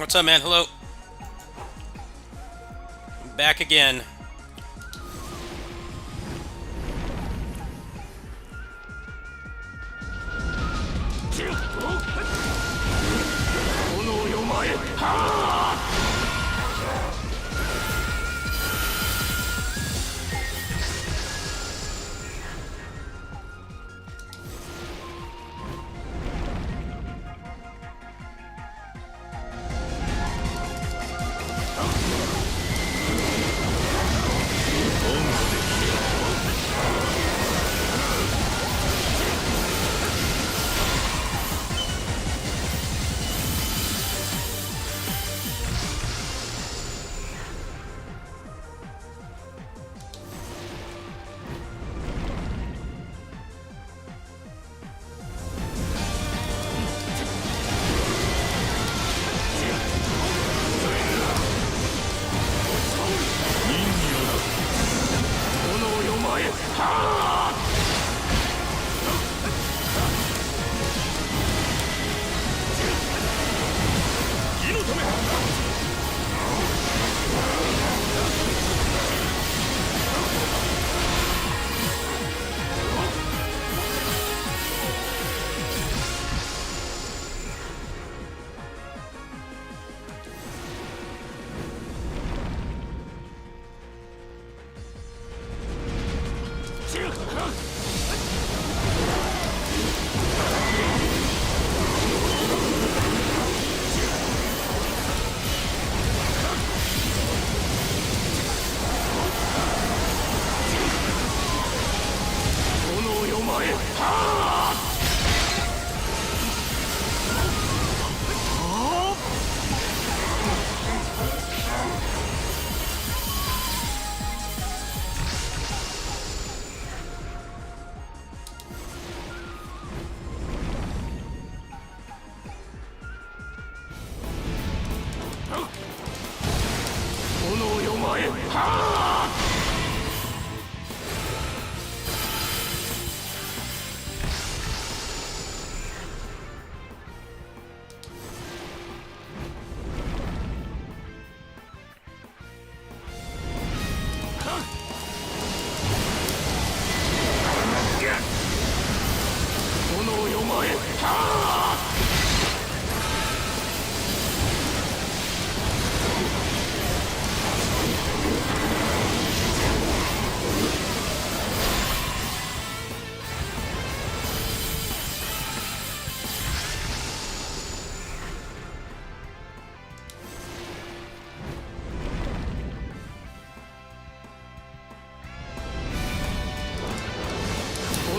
What's up, man? Hello. I'm back again.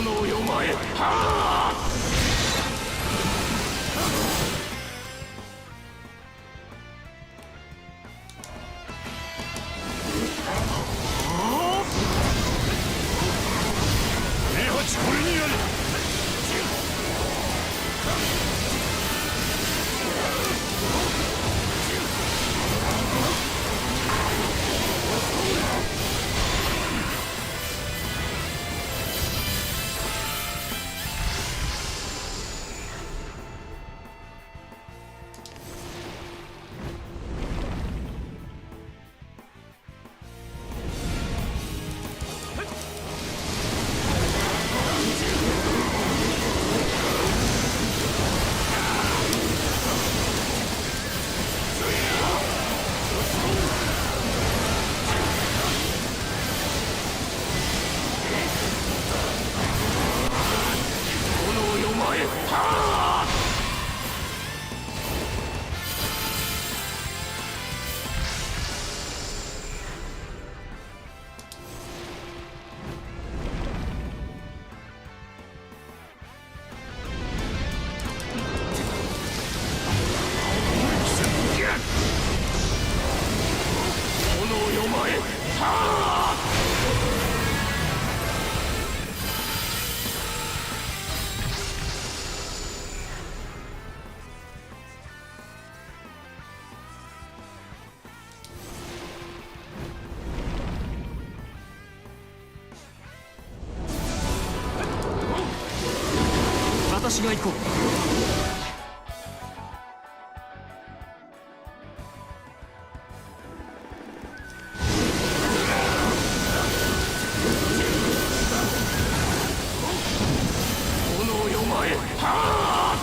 炎よ前はあ。これにやる。私が行こう。炎よ前はあ。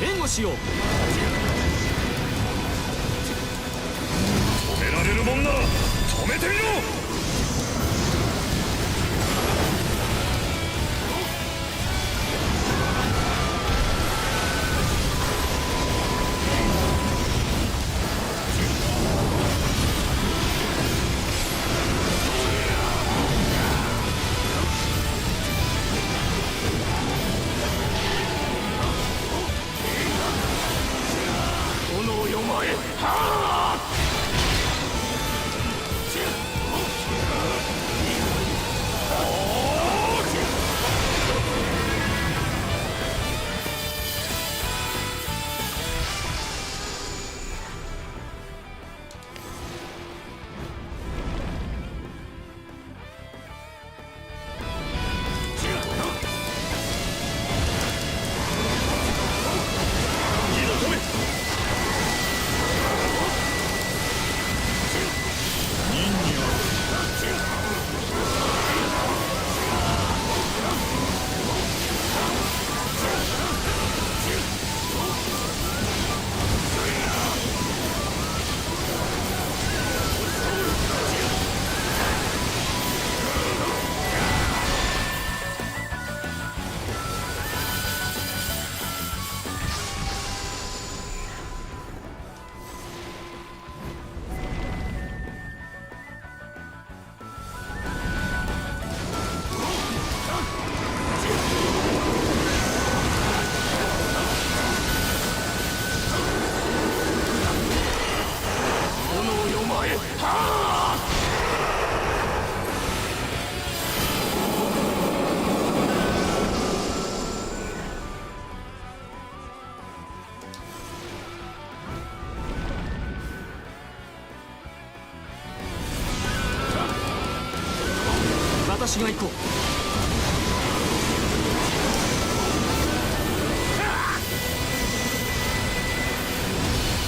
援護しよう。止められるもんなら止めてみろ。炎よ前はあ。私が行こう。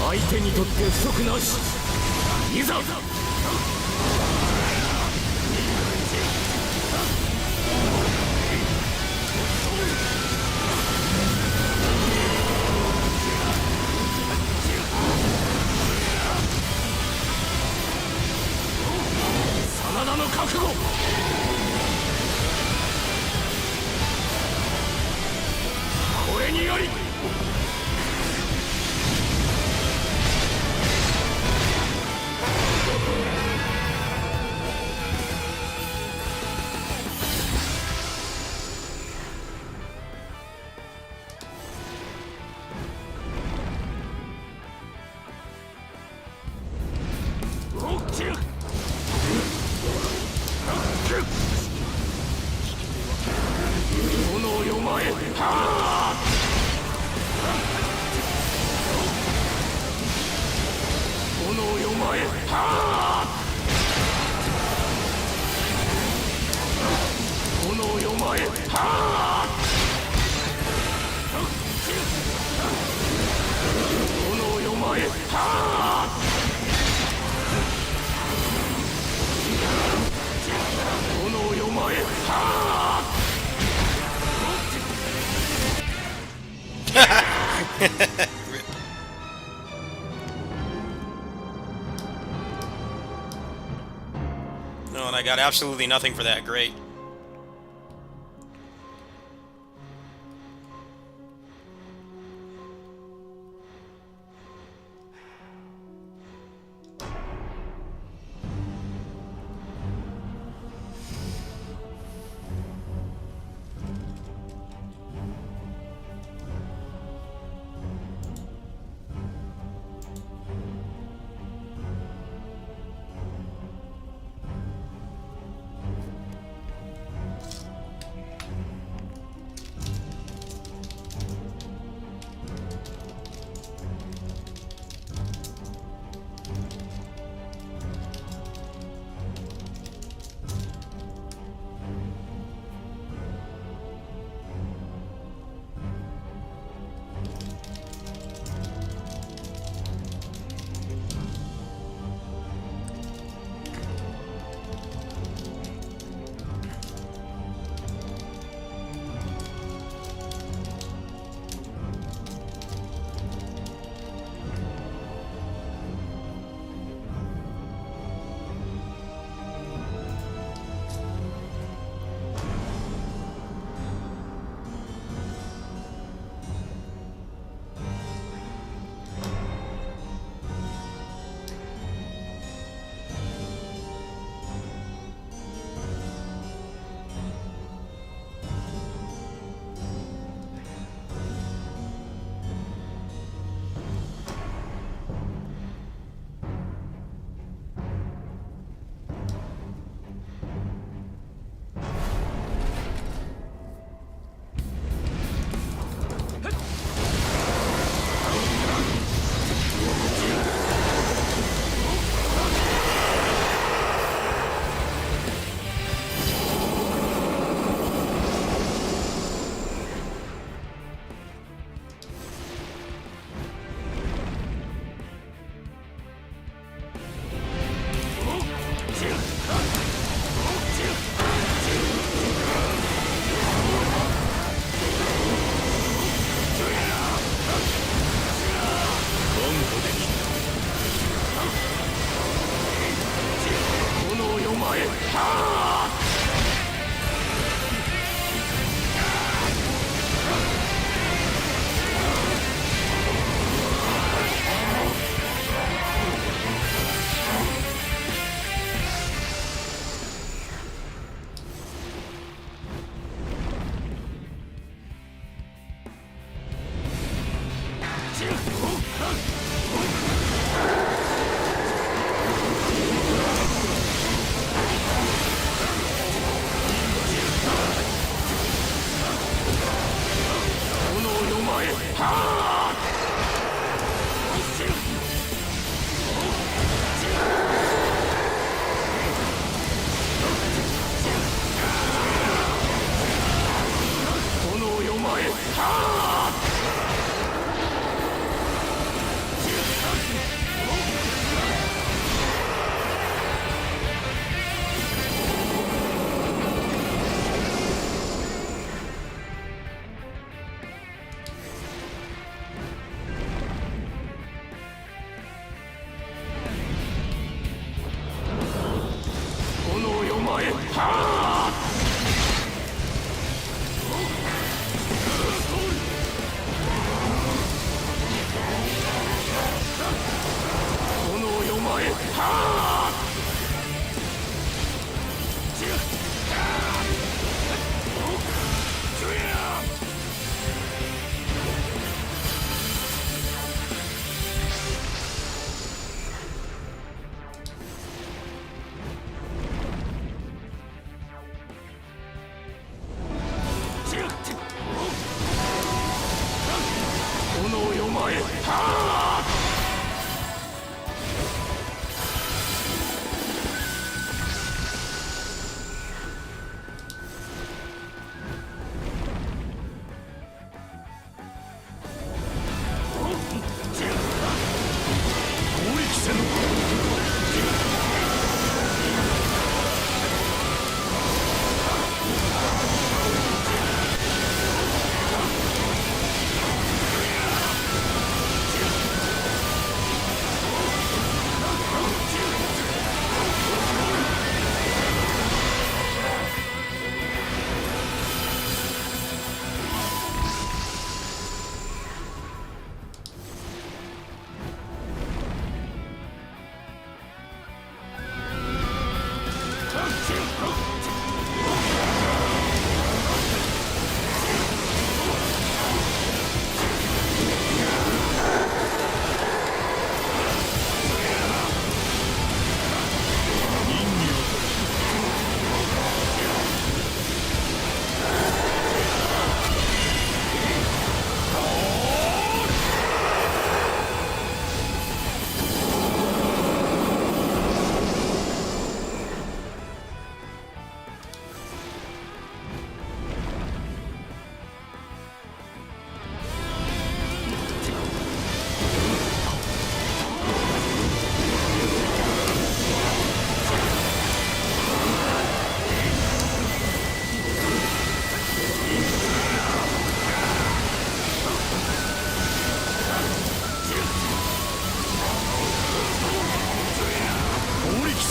相手にとって不足なし。いざ。Rip. No, and I got absolutely nothing for that. Great.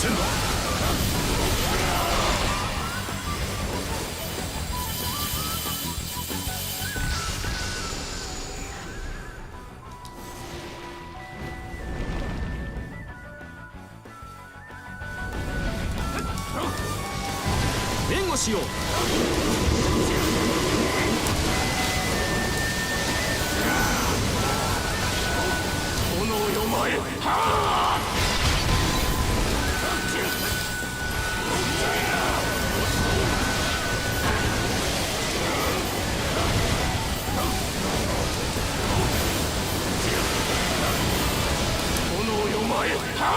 せんだ。援護しよう。炎よ前。炎よ前。炎よ前。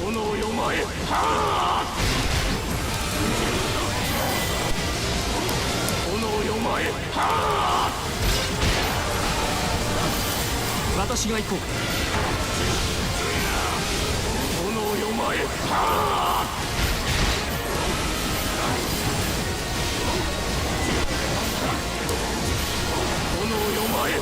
炎よ前。炎よ前。私が行こう。炎よ前。炎よ前。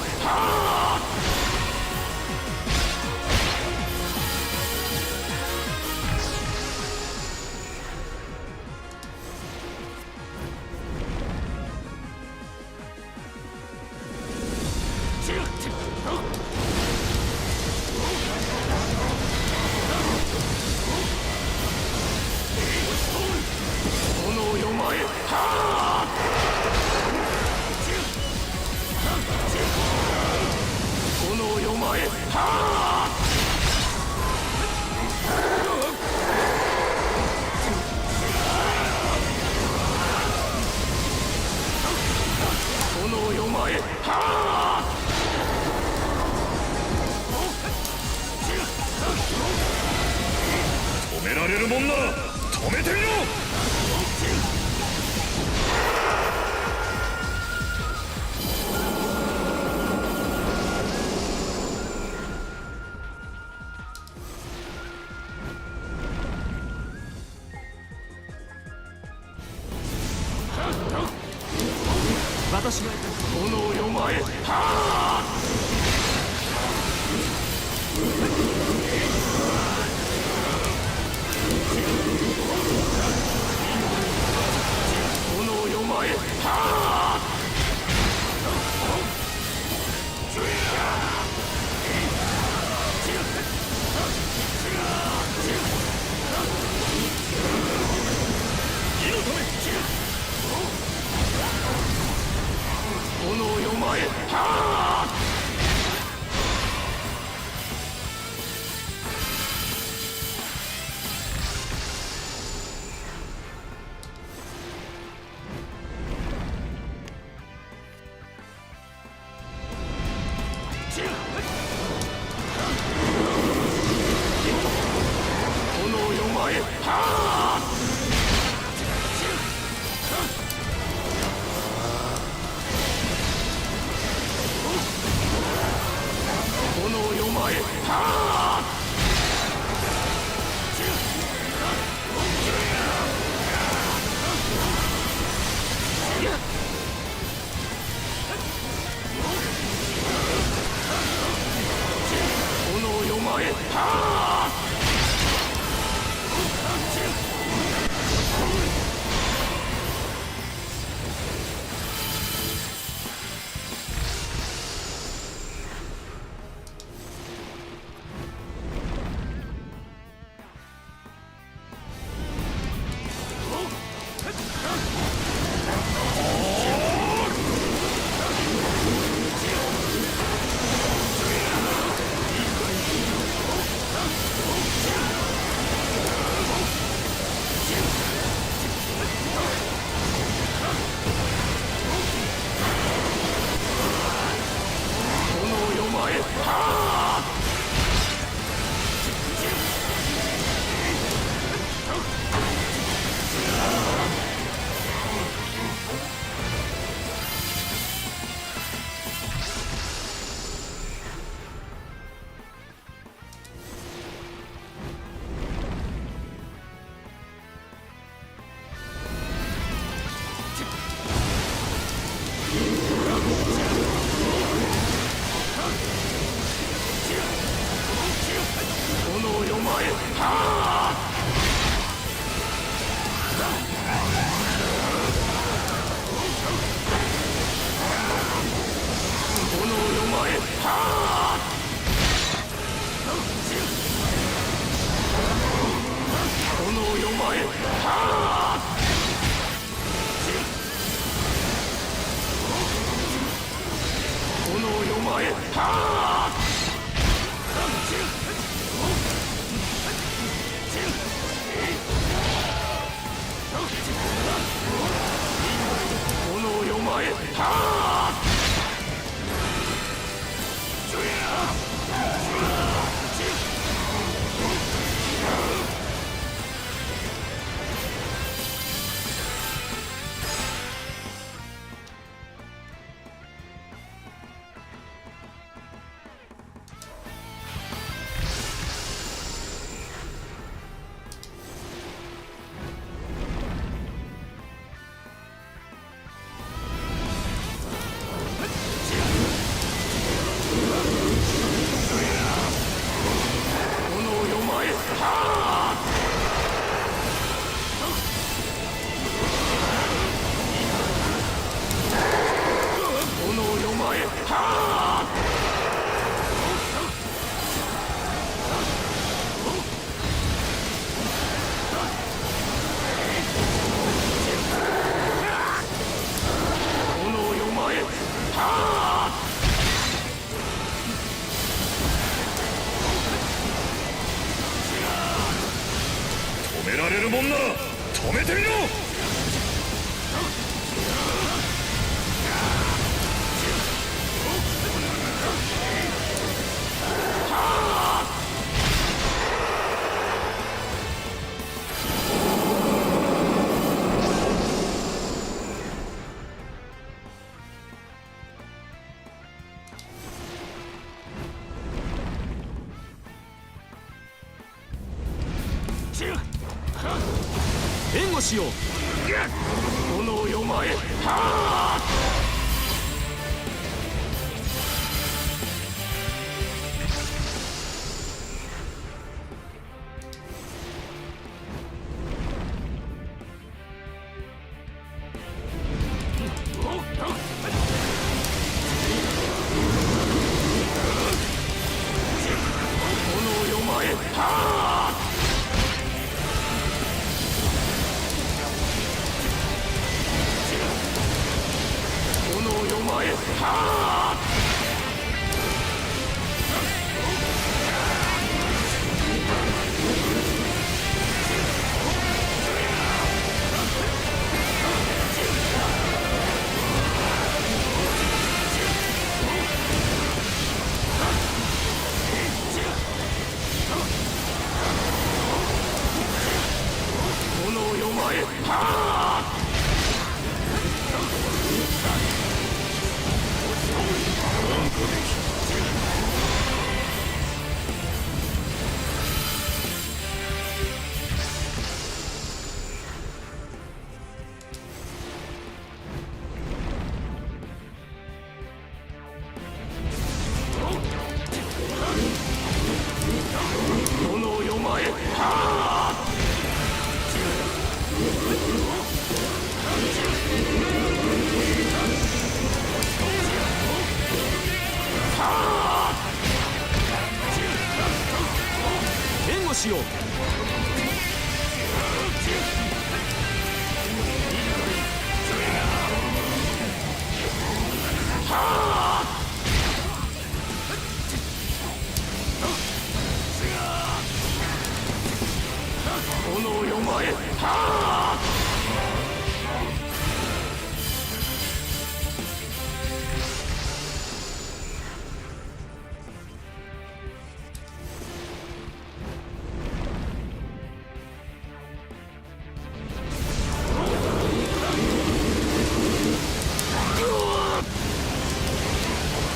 炎よ前。炎よ前。炎よ前。止められるもんなら止めてみろ。私が炎よ前。止められるもんなら止めてみろ。援護しよう。炎よ前。炎よ前。しよう。炎よ前。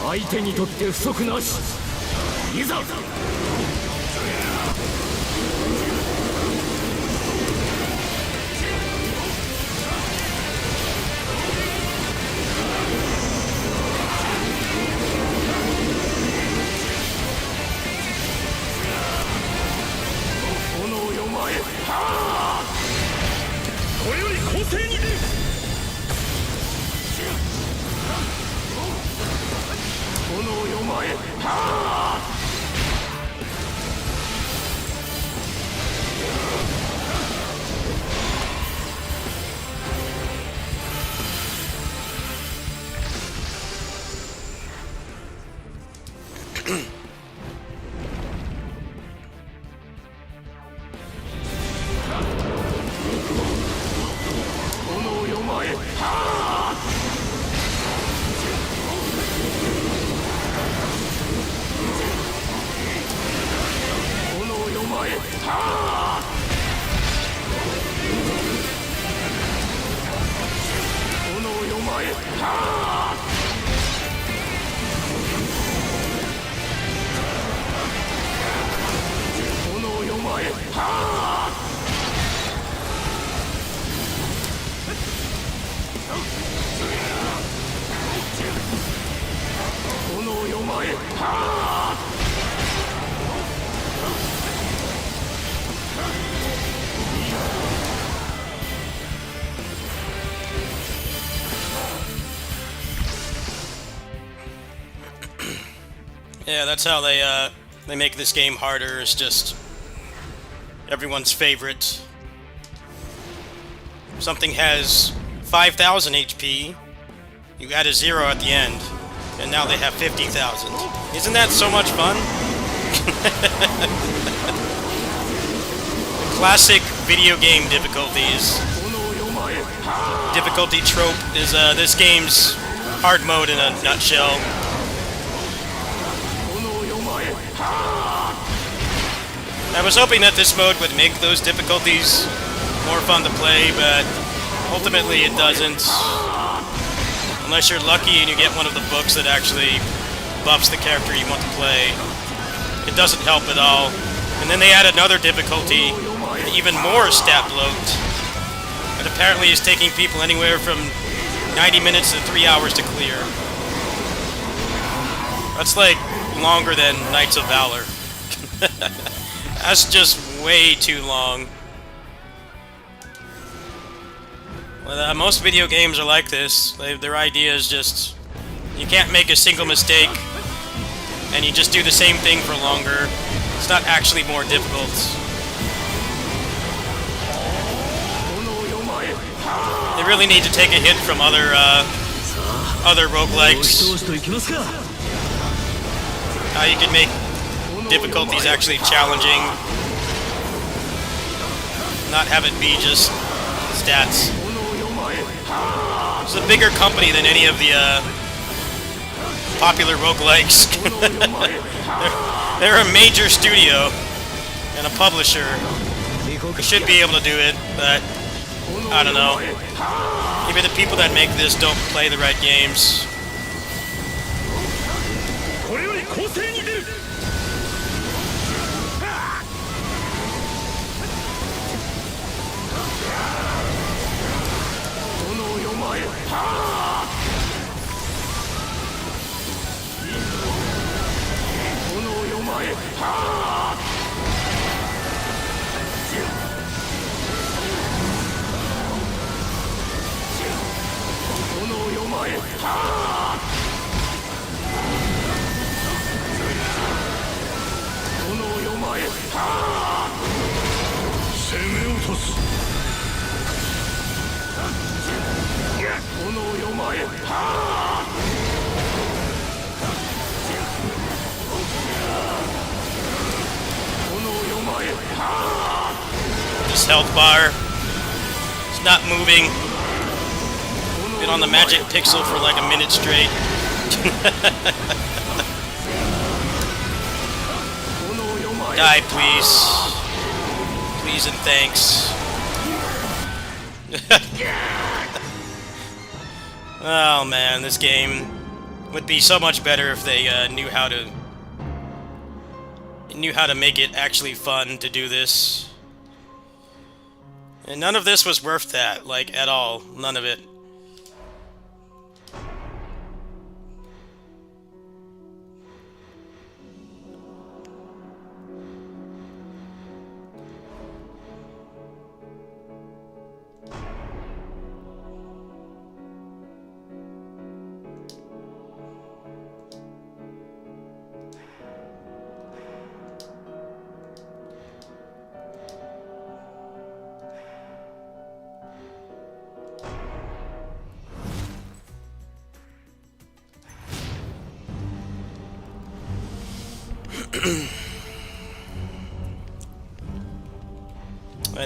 相手にとって不足なし。いざ。炎よ前。これより攻勢に出る。炎よ前。炎よ前。炎よ前。炎よ前。炎よ前。炎よ前。Yeah, that's how they make this game harder. It's just everyone's favorite. Something has 5,000 HP, you add a 0 at the end, and now they have 50,000. Isn't that so much fun? Classic video game difficulties. Difficulty trope is this game's hard mode in a nutshell. I was hoping that this mode would make those difficulties more fun to play, but ultimately it doesn't. Unless you're lucky and you get one of the books that actually buffs the character you want to play. It doesn't help at all. And then they add another difficulty, even more stat bloat. It apparently is taking people anywhere from 90 minutes to 3 hours to clear. That's like longer than Knights of Valor. That's just way too long. Well, most video games are like this. Their idea is just, you can't make a single mistake, and you just do the same thing for longer. It's not actually more difficult. They really need to take a hit from other roguelikes. How you can make difficulties actually challenging, not have it be just stats. It's a bigger company than any of the popular roguelikes. they're a major studio and a publisher. They should be able to do it, but I don't know. Maybe the people that make this don't play the right games. health bar. It's not moving. Been on the magic pixel for like a minute straight. Die, please. Please and thanks. Oh man, this game would be so much better if they knew how to make it actually fun to do this. And none of this was worth that, like, at all. None of it.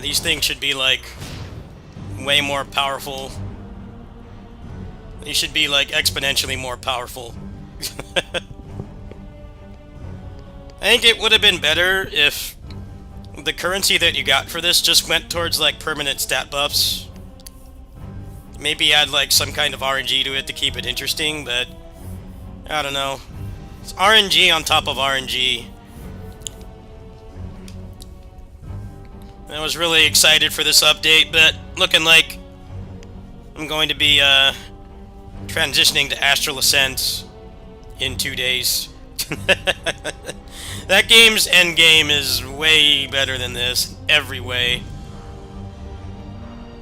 These things should be, like, way more powerful. These should be, like, exponentially more powerful. I think it would have been better if the currency that you got for this just went towards, like, permanent stat buffs. Maybe add, like, some kind of RNG to it to keep it interesting, but I don't know. It's RNG on top of RNG. I was really excited for this update, but looking like I'm going to be transitioning to Astral Ascent in 2 days. That game's endgame is way better than this, every way.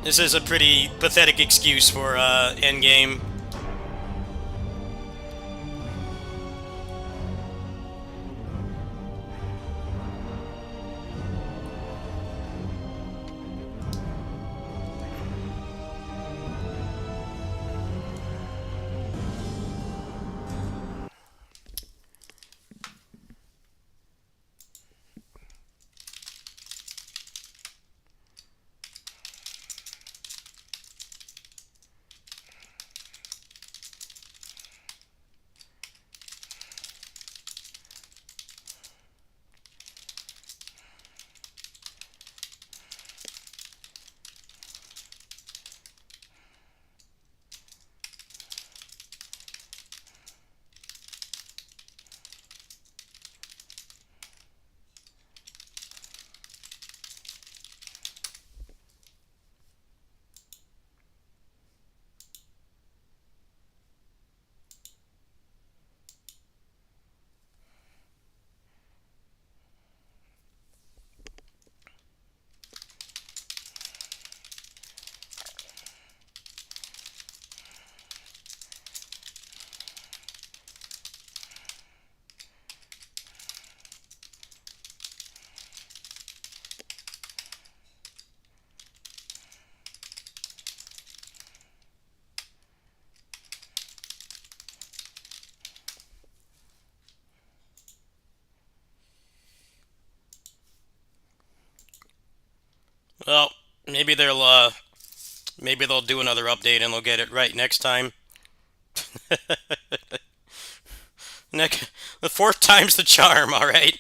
This is a pretty pathetic excuse for endgame. Well, maybe they'll do another update and they'll get it right next time. The fourth time's the charm, alright?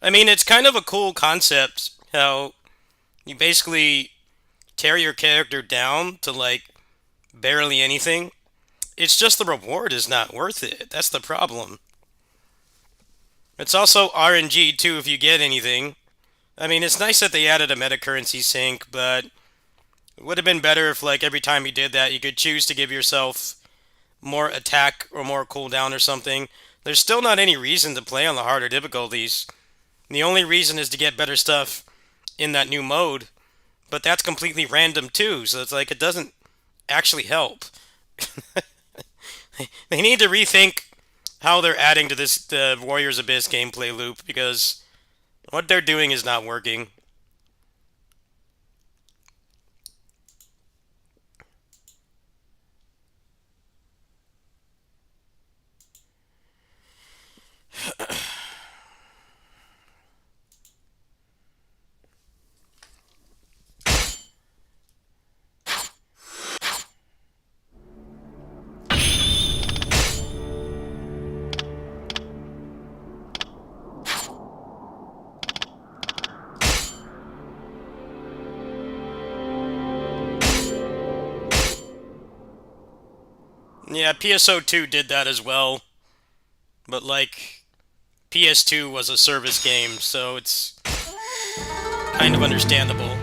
I mean, it's kind of a cool concept how you basically tear your character down to, like, barely anything. It's just the reward is not worth it. That's the problem. It's also RNG, too, if you get anything. I mean, it's nice that they added a meta currency sync, but it would have been better if, like, every time you did that, you could choose to give yourself more attack or more cooldown or something. There's still not any reason to play on the harder difficulties. The only reason is to get better stuff in that new mode, but that's completely random too, so it's like it doesn't actually help. They need to rethink how they're adding to this the Warriors Abyss gameplay loop, because what they're doing is not working. Yeah, PSO2 did that as well. But, like, PS2 was a service game, so it's kind of understandable.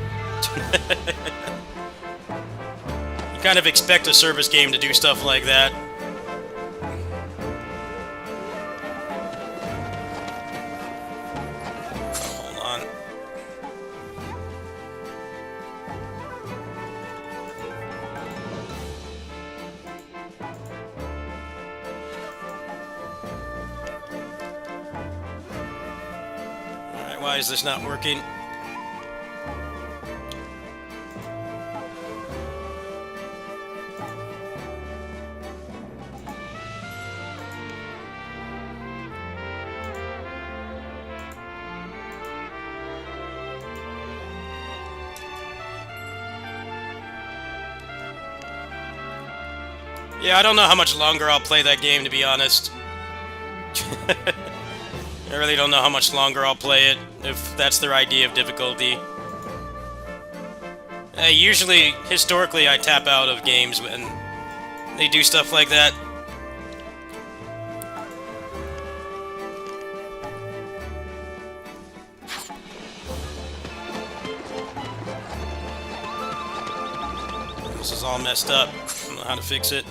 You kind of expect a service game to do stuff like that. Hold on. Alright, why is this not working? Yeah, I don't know how much longer I'll play that game, to be honest. I really don't know how much longer I'll play it, if that's their idea of difficulty. Usually, historically, I tap out of games when they do stuff like that. This is all messed up. I don't know how to fix it.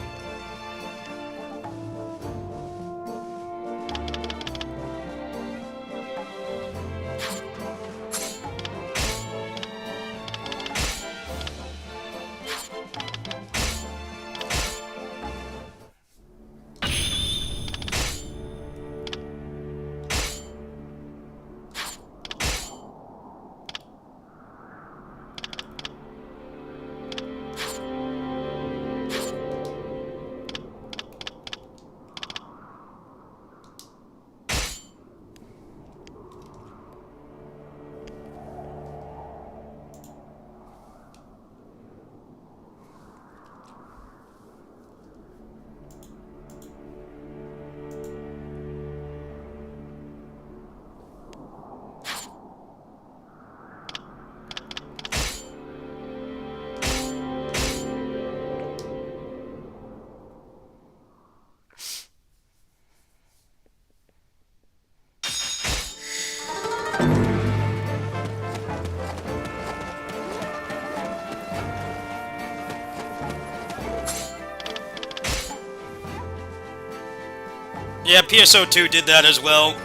Yeah, PSO2 did that as well.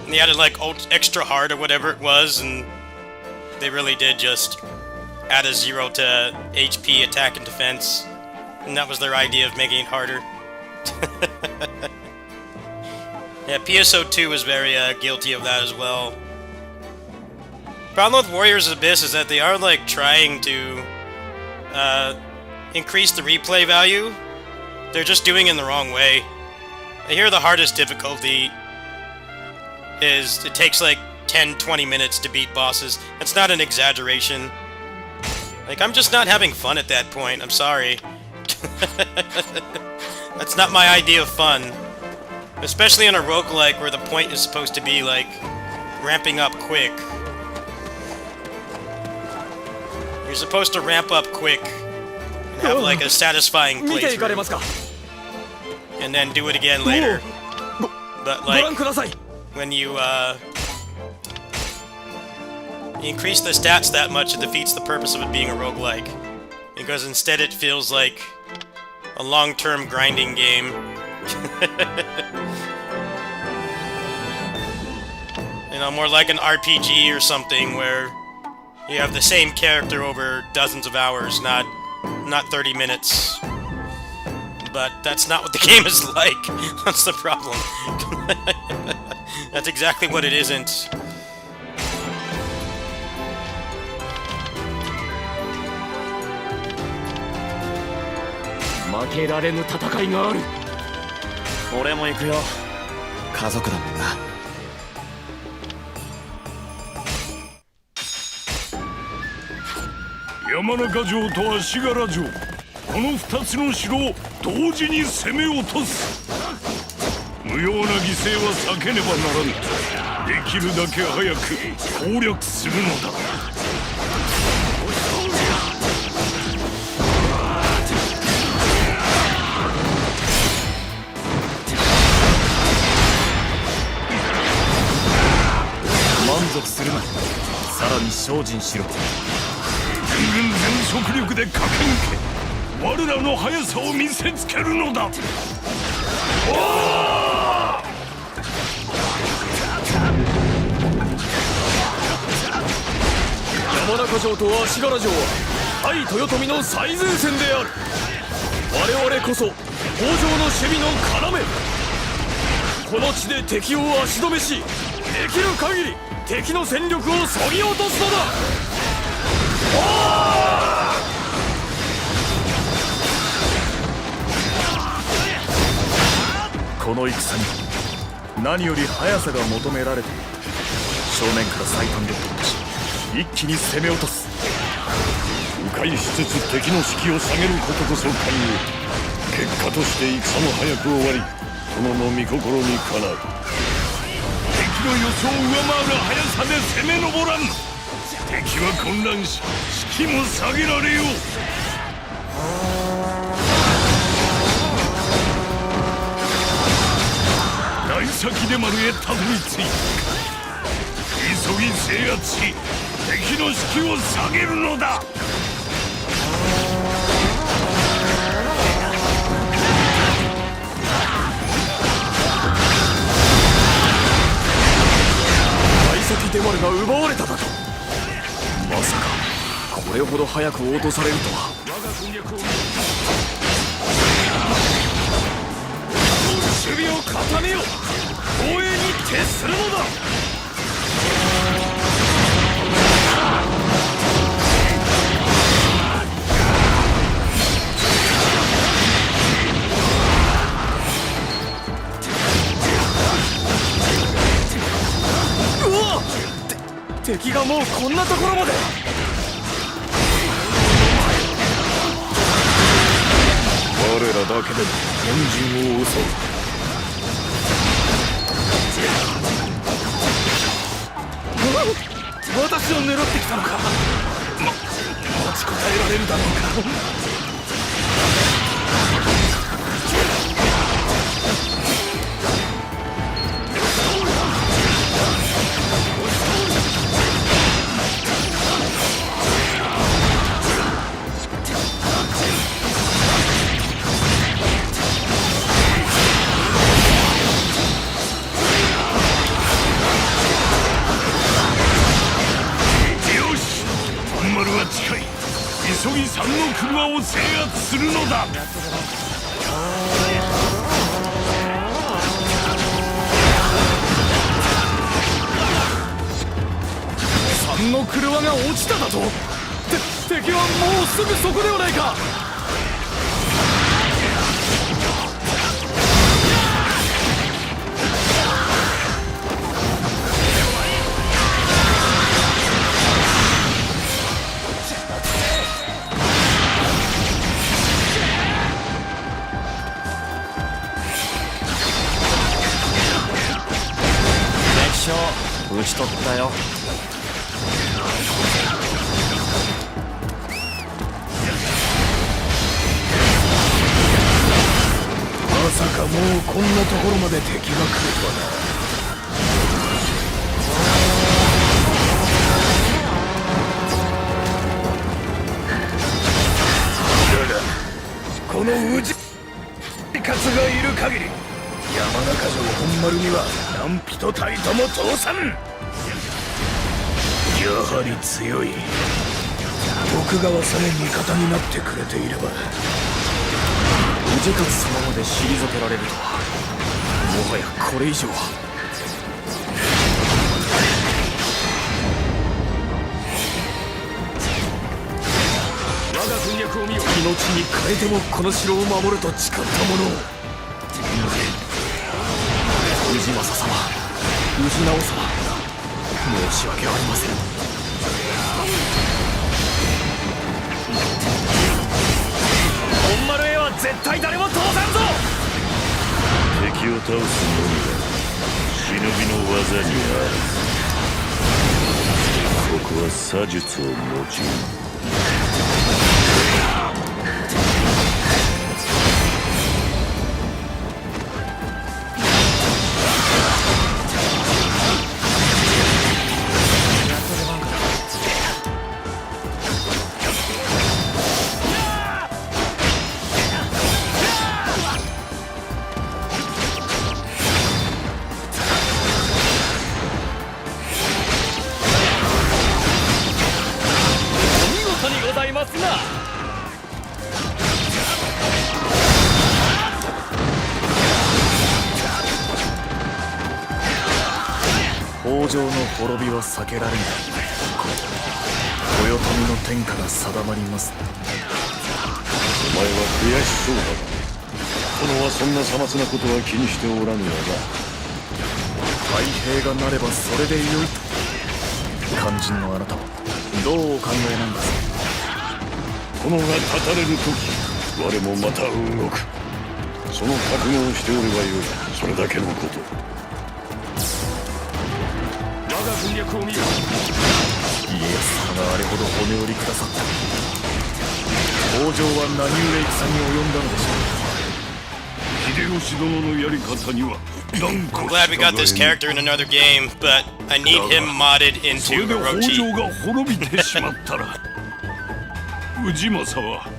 They added like extra hard or whatever it was, and they really did just add a 0 to HP, attack, and defense. And that was their idea of making it harder. Yeah, PSO2 was very guilty of that as well. Problem with Warriors Abyss is that they are like trying to increase the replay value. They're just doing it in the wrong way. I hear the hardest difficulty is it takes like 10-20 minutes to beat bosses. That's not an exaggeration. Like, I'm just not having fun at that point. I'm sorry. That's not my idea of fun. Especially in a roguelike where the point is supposed to be, like, ramping up quick. You're supposed to ramp up quick and have, like, a satisfying playthrough. And then do it again later. But, like, when you increase the stats that much, it defeats the purpose of it being a roguelike. Because instead it feels like a long-term grinding game. You know, more like an RPG or something where you have the same character over dozens of hours, not 30 minutes. But that's not what the game is like. That's the problem. That's exactly what it isn't. Yamanaka城と足柄城、この2つの城を同時に攻め落とす。無用な犠牲は避けねばならぬ。できるだけ早く攻略するのだ。足するな。さらに精進しろ。全速力で駆け抜け我らの速さを見せつけるのだ。山中城と足柄城は対豊臣の最前線である。我々こそ北条の守備の要。この地で敵を足止めし、できる限り敵の戦力をそぎ落とすのだ。この戦に何より速さが求められている。正面から最短で突破し、一気に攻め落とす。迂回しつつ敵の士気を下げることこそ肝要。結果として戦も早く終わり、殿の御心にかなう。敵の予想を上回る速さで攻め上らん。敵は混乱し、士気も下げられよう。大崎出丸へたどり着いた。急ぎ制圧し、敵の士気を下げるのだ。大崎出丸が奪われただと。まさかこれほど早く落とされるとは。守備を固めよ。防衛に徹するのだ。うわっ！敵がもうこんなところまで。我らだけでも本陣を襲う。私を狙ってきたのか。持ちこたえられるだろうか。急ぎ三の車を制圧するのだ。三の車が落ちただと。敵はもうすぐそこではないか。討ち取ったよ。まさかもうこんなところまで敵が来るとはな。だがこの宇治勝がいる限り、山中城本丸には何人たりとも通さん。やはり強い。徳川さえ味方になってくれていれば。氏勝様まで退けられるとは、もはやこれ以上は。我が軍略を見よ。命に代えてもこの城を守ると誓った者を。氏政様、氏直様、申し訳ありません。本丸へは絶対誰も通さんぞ。敵を倒すのみが忍びの技にある。ここは左術を用いる。北条の滅びは避けられない。豊臣の天下が定まります。お前は悔しそうだが、殿はそんなさまつなことは気にしておらぬよ太平がなればそれでよいと。肝心のあなたはどうお考えなんですか。な。殿が立たれる時、我もまた動く。その覚悟をしておればよい。それだけのこと。我が軍略を見よ。家康様があれほど骨折りくださった。北条は何故戦に及んだのでしょう。秀吉殿のやり方には I'm glad we got this character in another game, but I need him modded それ into で北 Orochi. 条が滅びてしまったら氏政は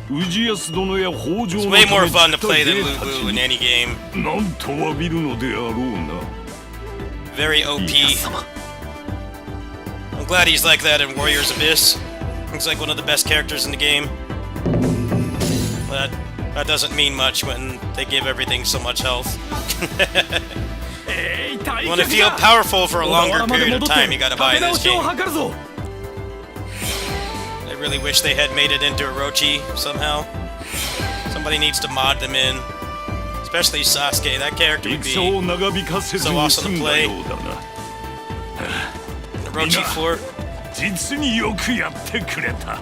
氏康殿や北条 It's の way た more めに fun to 来た play than 兵たち Lubu in に any game. 何と詫びるのであろうな。 Very 家 OP. 様 I'm glad he's like that in Warriors Abyss. He's like one of the best characters in the game. But that doesn't mean much when they give everything so much health. You want to feel powerful for a longer period of time, you gotta buy this game. I really wish they had made it into Orochi somehow. Somebody needs to mod them in. Especially Sasuke, that character would be 戦を長引かせず so に awesome 済 to んだ play. ようだな。 Orochi Fort. 実によくやってくれた。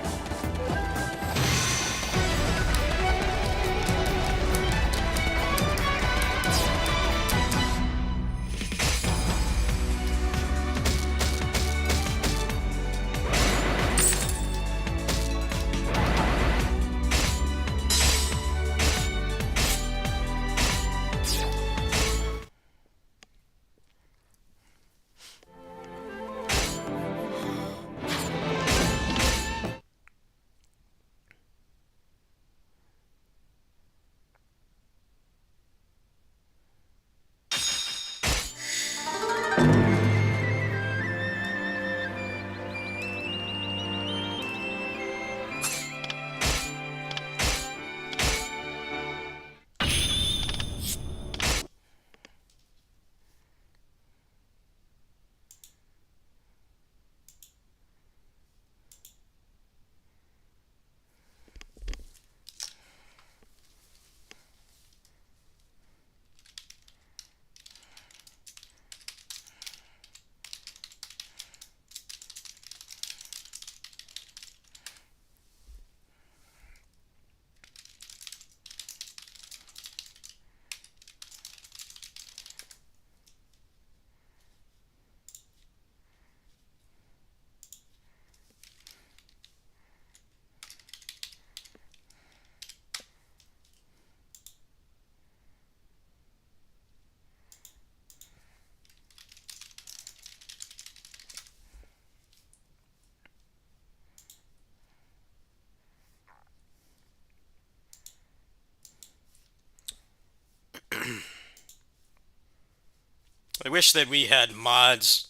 I wish that we had mods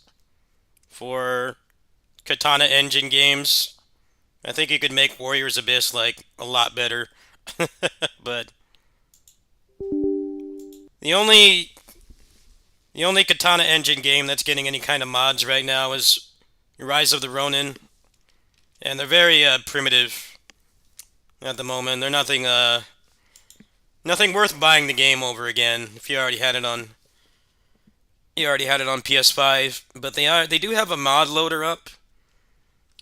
for Katana Engine games. I think you could make Warriors Abyss like a lot better. But the only Katana Engine game that's getting any kind of mods right now is Rise of the Ronin, and they're very primitive at the moment. They're nothing worth buying the game over again if you already had it on PS5. But they do have a mod loader up.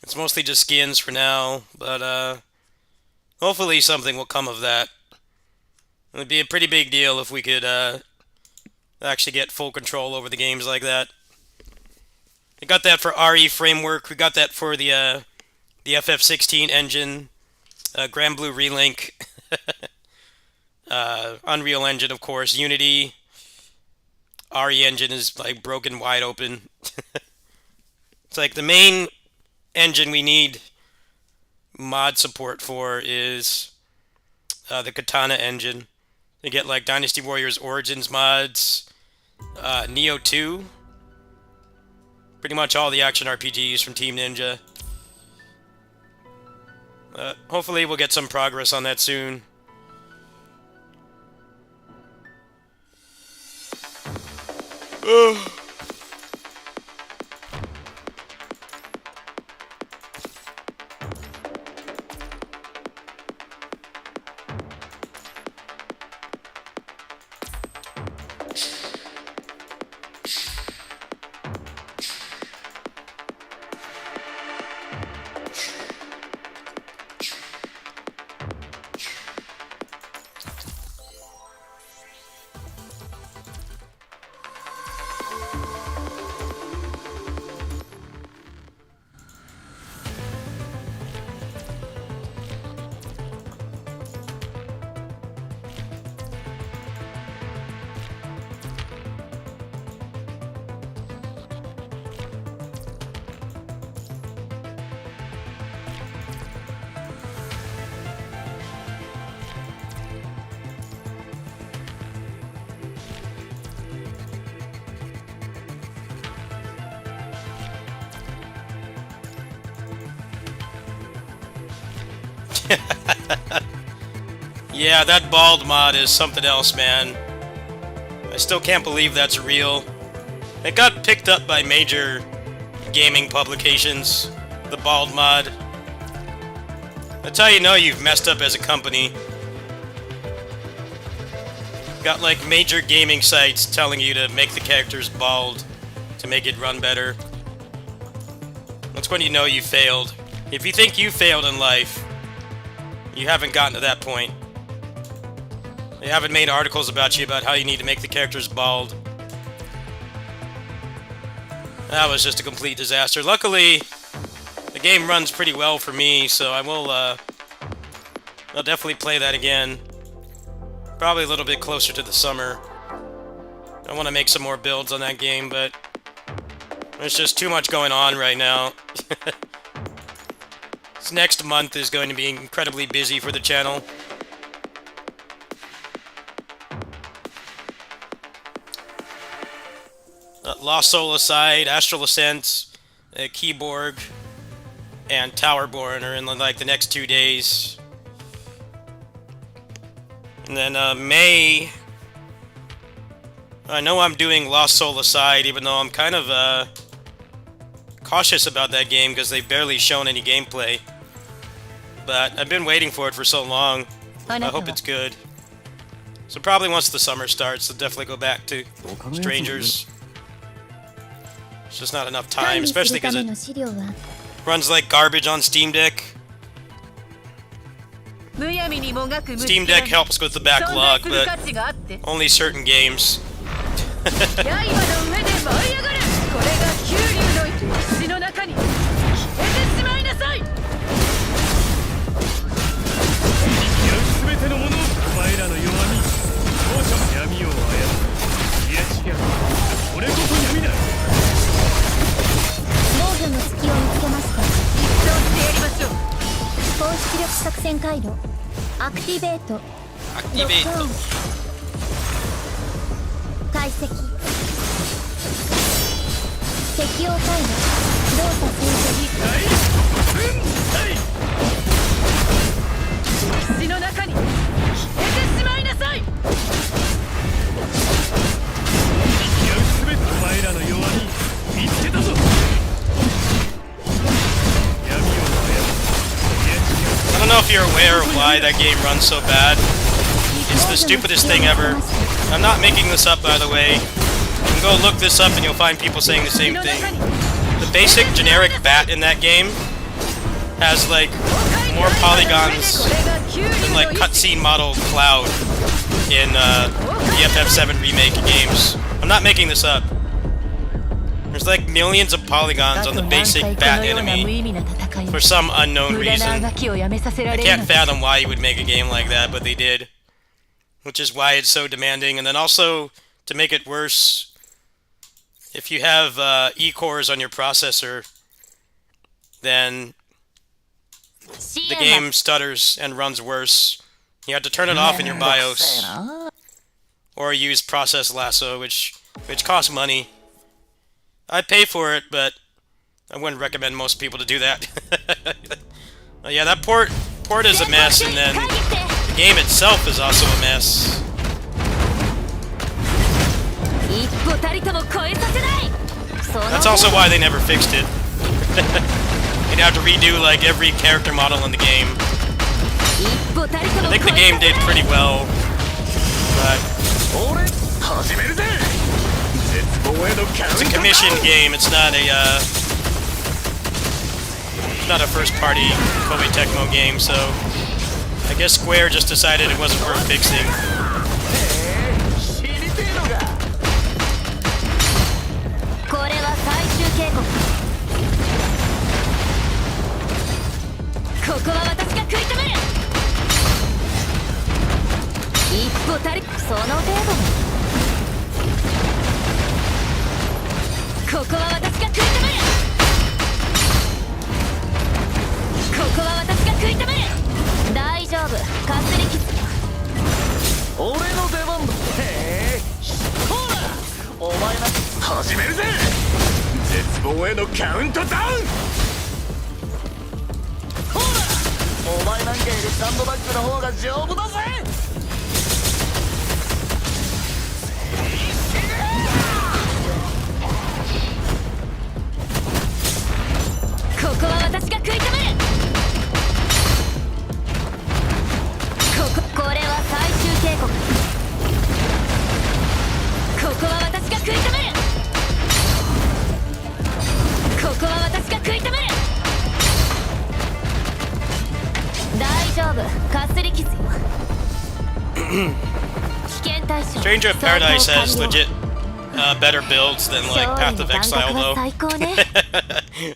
It's mostly just skins for now, but hopefully something will come of that. It would be a pretty big deal if we could actually get full control over the games like that. We got that for RE Framework. We got that for the FF16 engine, Grand Blue Relink, Unreal Engine, of course, Unity. RE Engine is like broken wide open. It's like the main engine we need mod support for is the Katana engine. You get like Dynasty Warriors Origins mods, Neo 2, pretty much all the action RPGs from Team Ninja. Hopefully we'll get some progress on that soon. Yeah, that bald mod is something else, man. I still can't believe that's real. It got picked up by major gaming publications, the bald mod. That's how you know you've messed up as a company. Got like major gaming sites telling you to make the characters bald to make it run better. That's when you know you failed. If you think you failed in life, you haven't gotten to that point. They haven't made articles about you about how you need to make the characters bald. That was just a complete disaster. Luckily, the game runs pretty well for me, so I'll definitely play that again. Probably a little bit closer to the summer. I want to make some more builds on that game, but there's just too much going on right now. This next month is going to be incredibly busy for the channel. Lost Soul aside, Astral Ascent, Keyborg, and Towerborn are in like the next 2 days. And then May, I know I'm doing Lost Soul aside, even though I'm kind of cautious about that game because they've barely shown any gameplay. But I've been waiting for it for so long. I hope it's good. So probably once the summer starts, I'll definitely go back to Strangers. It's just not enough time, especially because it runs like garbage on Steam Deck. Steam Deck helps with the backlog, but only certain games. I don't know if you're aware of why that game runs so bad. It's the stupidest thing ever. I'm not making this up, by the way. You can go look this up and you'll find people saying the same thing. The basic generic bat in that game has like more polygons than like cutscene model Cloud in the FF7 remake games. I'm not making this up. There's like millions of polygons on the basic bat enemy for some unknown reason. I can't fathom why you would make a game like that, but they did. Which is why it's so demanding. And then also, to make it worse, if you have E-cores on your processor, then the game stutters and runs worse. You have to turn it off in your BIOS. Or use Process Lasso, which costs money. I'd pay for it, but I wouldn't recommend most people to do that. Yeah, that port is a mess, and then the game itself is also a mess. That's also why they never fixed it. You'd have to redo like every character model in the game. I think the game did pretty well, but it's a commissioned game. It's not a first-party Koei Tecmo game, so I guess Square just decided it wasn't worth fixing. Stranger of Paradise has legit better builds than like Path of Exile, though.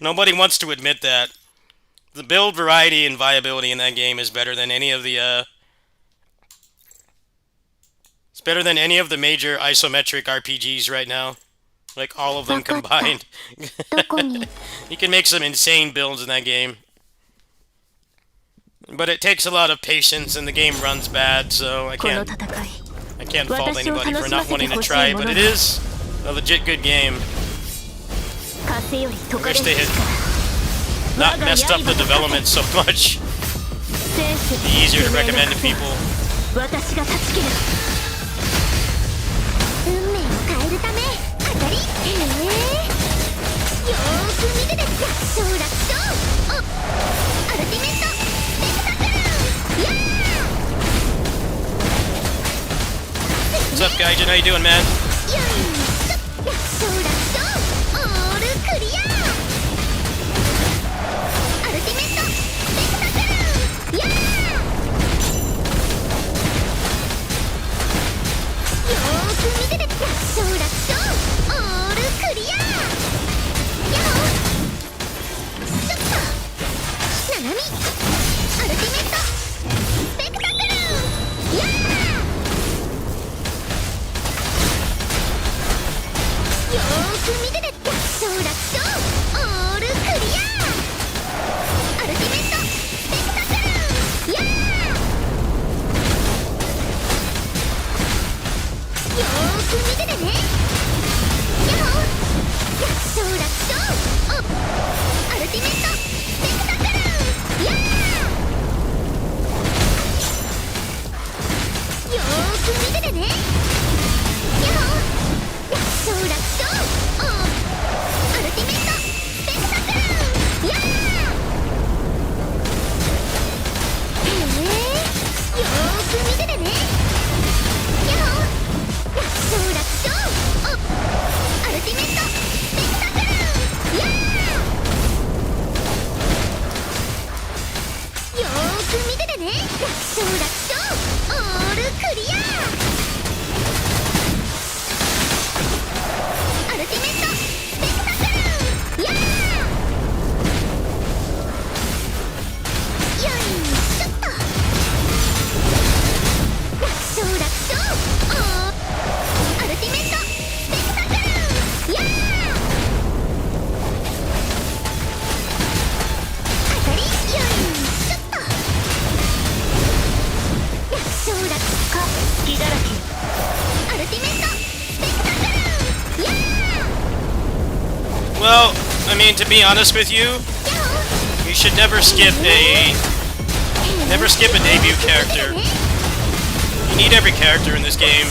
Nobody wants to admit that. The build variety and viability in that game is better than any of the it's better than any of the major isometric RPGs right now. Like all of them combined. You can make some insane builds in that game. But it takes a lot of patience and the game runs bad, so I can't fault anybody for not wanting to try, but it is a legit good game. I wish they had not messed up the development so much. It'd be easier to recommend to people. What's up, Gaijin? How you doing, man? Well, I mean, to be honest with you, you should never skip a debut character. You need every character in this game.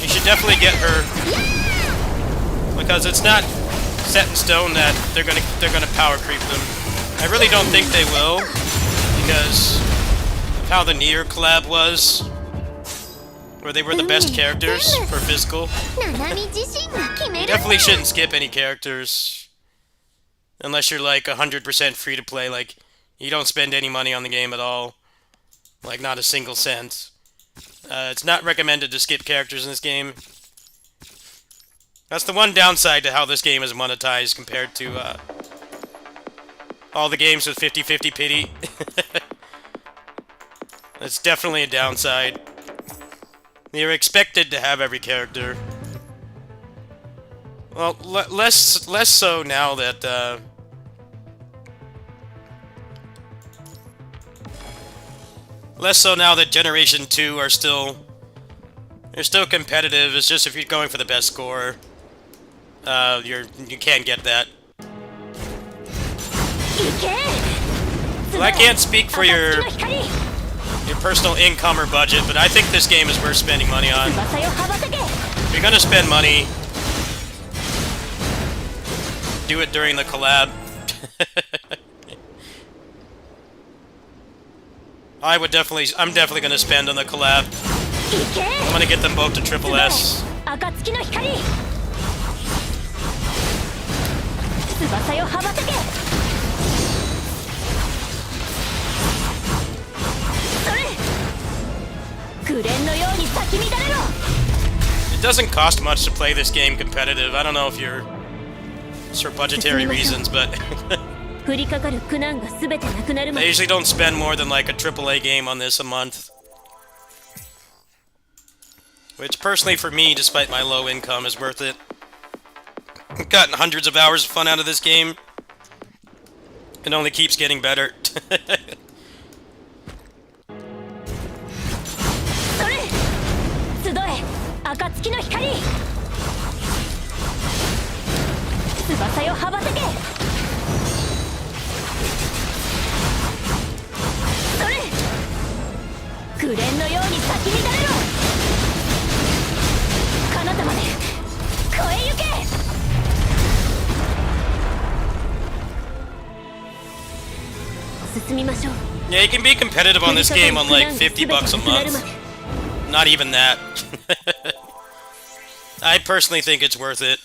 You should definitely get her, because it's not set in stone that they're gonna power creep them. I really don't think they will, because of how the Nier collab was, where they were the best characters for physical. You definitely shouldn't skip any characters unless you're like 100% free to play, like you don't spend any money on the game at all, like not a single cent. It's not recommended to skip characters in this game. That's the one downside to how this game is monetized compared to all the games with 50-50 pity. That's definitely a downside. You're expected to have every character. Well, less so now that Generation 2 are still competitive. It's just if you're going for the best score, you can't get that. Well, I can't speak for your personal income or budget, but I think this game is worth spending money on. If you're gonna spend money, do it during the collab. I'm definitely gonna spend on the collab. I'm gonna get them both to Triple S. It doesn't cost much to play this game competitive. I don't know if you're... It's for budgetary reasons, but... I usually don't spend more than like a AAA game on this a month. Which, personally for me, despite my low income, is worth it. I've gotten hundreds of hours of fun out of this game. It only keeps getting better. Yeah, you can be competitive on this game on like 50 bucks a month. Not even that. I personally think it's worth it.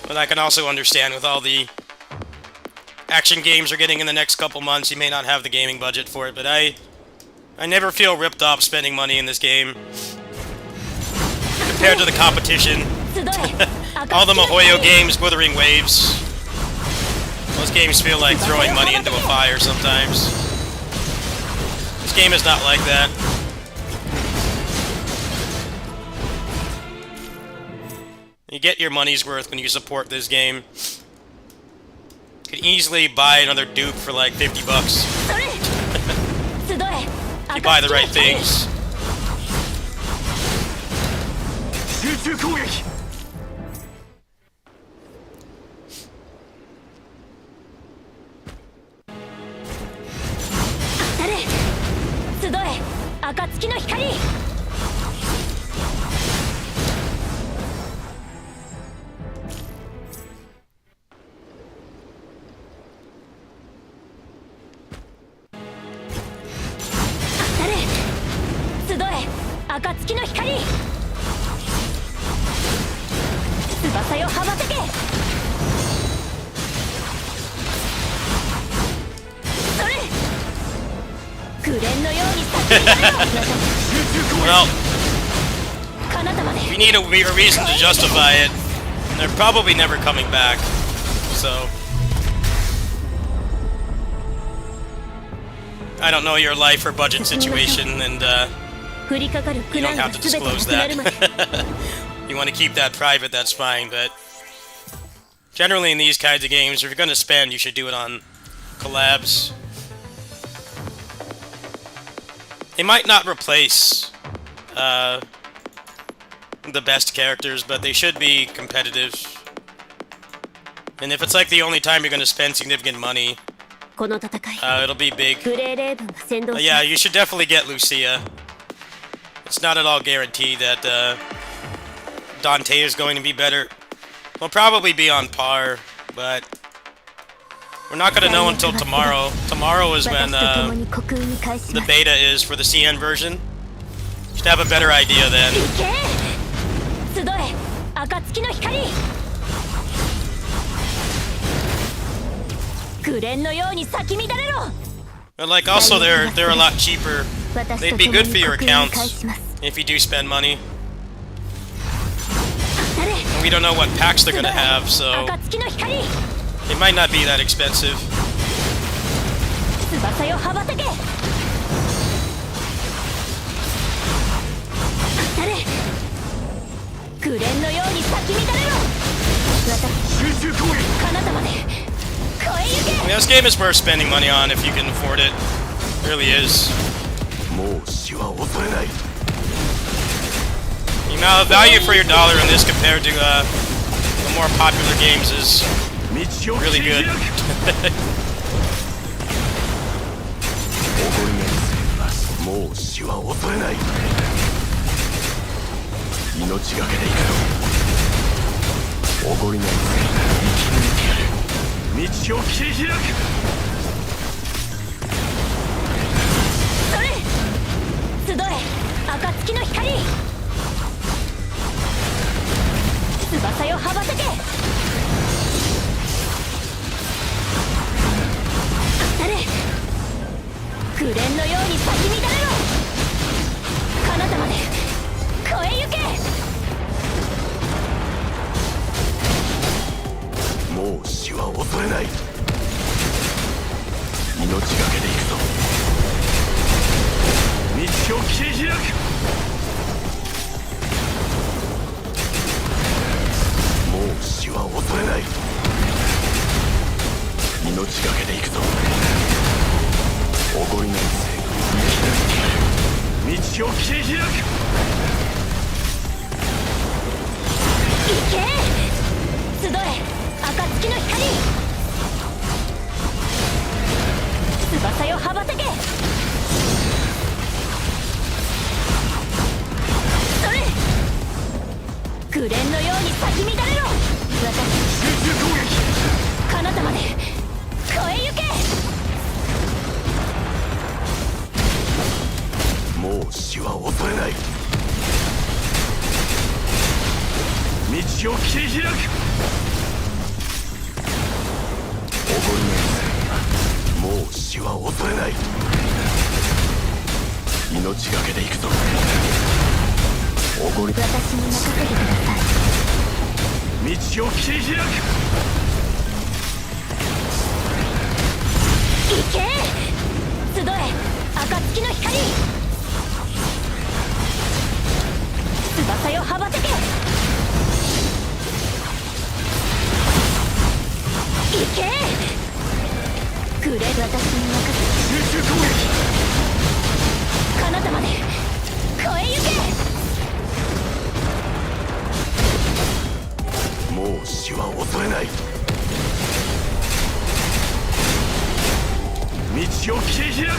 But I can also understand with all the action games we're getting in the next couple months, you may not have the gaming budget for it, but I never feel ripped off spending money in this game. Compared to the competition. All the MiHoYo games, Wuthering Waves. Those games feel like throwing money into a fire sometimes. This game is not like that. You get your money's worth when you support this game. You could easily buy another Duke for like 50 bucks. If you buy the right things. Well, we need a reason to justify it. They're probably never coming back, so... I don't know your life or budget situation, and you don't have to disclose that. You want to keep that private, that's fine, but... Generally in these kinds of games, if you're going to spend, you should do it on collabs. They might not replace the best characters, but they should be competitive. And if it's like the only time you're going to spend significant money, it'll be big. Yeah, you should definitely get Lucia. It's not at all guaranteed that Dante is going to be better. We'll probably be on par, but we're not going to know until tomorrow. Tomorrow is when the beta is for the CN version. Should have a better idea then. But like, also they're a lot cheaper. They'd be good for your accounts if you do spend money. We don't know what packs they're gonna have, so it might not be that expensive. I mean, this game is worth spending money on if you can afford it. It really is. You know, the value for your dollar in this compared to the more popular games is really good. け集え暁の光翼よ羽ばたけそれ紅蓮のように咲き乱れろ私集中攻撃彼方まで超えゆけもう死は恐れない道を切り開くおごりのもう死は恐れない命がけで行くぞおごり私に任せてください道を切り開く行け集え暁の光翼よ羽ばたけ行けグレード私に任せ集中攻撃彼方まで超えゆけもう死は恐れない道を切り開く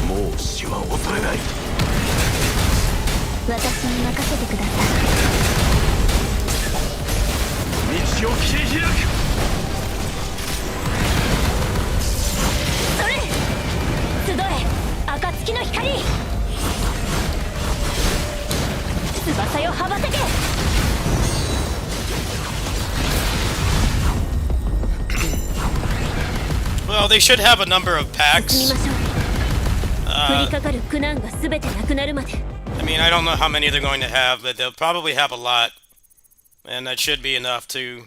もう死は恐れない私に任せてくださ道を切り開くいそれ集え暁の光翼よ羽ばたけ Well, they should have a number of 進み packs. ましょう降りかかる苦難が全てなくなるまで I mean, I don't know how many they're going to have, but they'll probably have a lot. And that should be enough to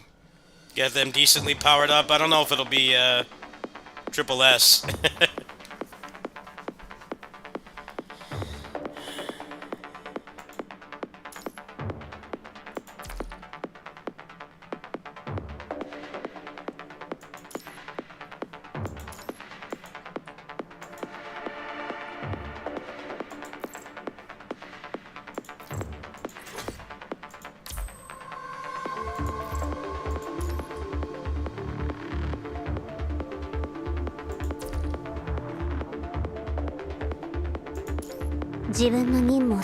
get them decently powered up. I don't know if it'll be triple S.自分の任務を